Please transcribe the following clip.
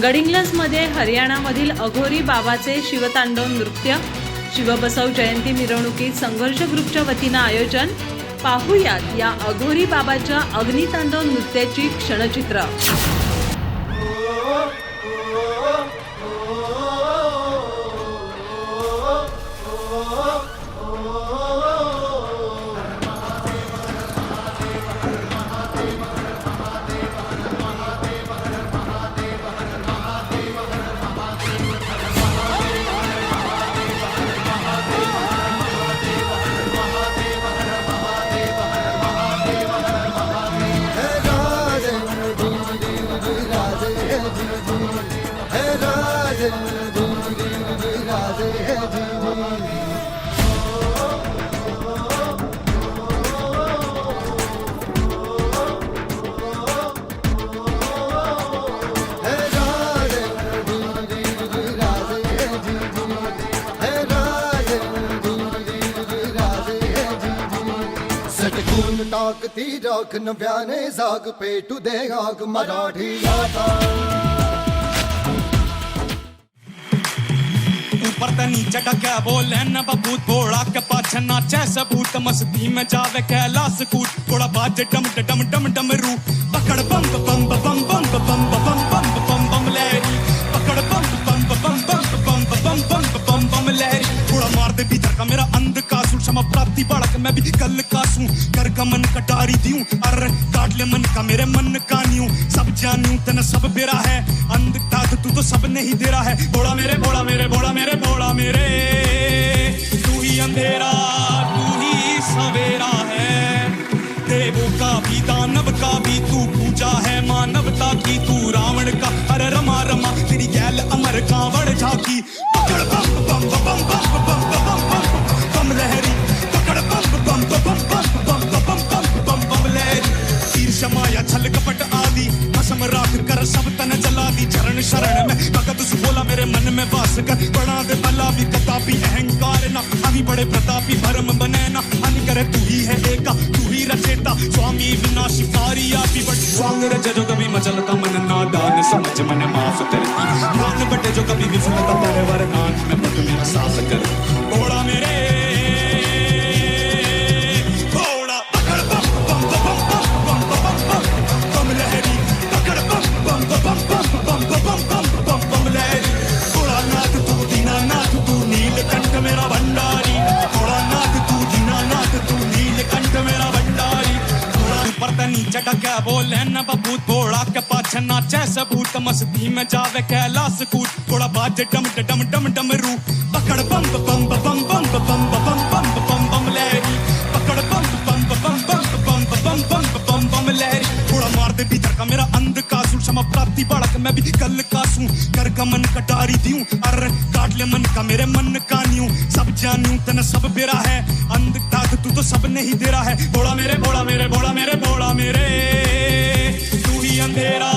गडिंग्लजमध्ये हरियाणामधील अघोरी बाबाचे शिवतांडव नृत्य, शिवबसव जयंती मिरवणुकीत संघर्ष ग्रुपच्या वतीनं आयोजन. पाहुयात या अघोरी बाबाच्या अग्नितांडव नृत्याची क्षणचित्र. टाकती राख नव्याने जाग पेटू दे आग मराठी आता. ऊपर ते नीचे टक्या बोले न बबूत थोड़ा के पाछे नाचे सबूत मस्ती में जावे कैलाश कूट थोड़ा बाजे डम डम डम डम रू पकड़ बम बम बम बम बम बम बम बम बम लहरी पकड़ बम बम बम बम बम बम बम बम बम लहरी थोड़ा मार दे भीतर का मेरा अंधकार क्षमा प्राप्ति बालक मैं भी कल कासूं कर का मन कटारी दियूं अरे काट ले मन का मेरे मन का न्यू सब जानूं तना सब बेरा है अंधता तू तो सब नहीं दे रहा है बोला मेरे बोला मेरे बोला मेरे बोला मेरे तू ही अंधेरा तू ही सवेरा है देवों का भी दानव का भी तू पूजा है मानवता की तू रावण का अरे रमा रमा तेरी गैल अमर कांवड़ झाकी पकड़ बम बम बम बम बम बम बम लहरी पकड़ बम बम बम बम बम बम बम लहरी तीर शमाया छल कपट आदि कसम राख कर सब तन जला दी चरण शरण में भगत सु बोला मेरे मन में वास कर बना दे भला भी कतापी अहंकार ना अभी बड़े प्रतापी भरम बने ना हानि करे तू ही है एका तू ही रचेता स्वामी विनाशकारी आपी बट स्वांग रज जो कभी मचलता मन नादान समझ मन माफ करती मान बटे जो कभी विफलता पर वरदान में पग मेरा साफ कर ओड़ा मेरे मेरा भंडारी थोड़ा नाथ तू दीनानाथ तू नीलकंठ मेरा भंडारी थोड़ा ऊपर ते नीचे टक्या बोले न बबूत थोड़ा के पाछे नाचे सबूत मस्ती में जावे कैलाश कूट थोड़ा बाजे डम डम डम डम रू पकड़ बम बम बम बम बम बम बम बम बम लहरी पकड़ बम बम बम बम बम बम बम लहरी थोड़ा मार दे भीतर का मेरा अंधकार क्षमा प्राप्ति बालक मैं भी कल कासूं कर का मन कटारी दियूं अरे काट ले मन का मेरे मन का न्यू सब जानूं तना सब बेरा है अंधता तू तो सब नहीं दे रहा है बोला मेरे बोला मेरे बोला मेरे बोला मेरे तू ही अंधेरा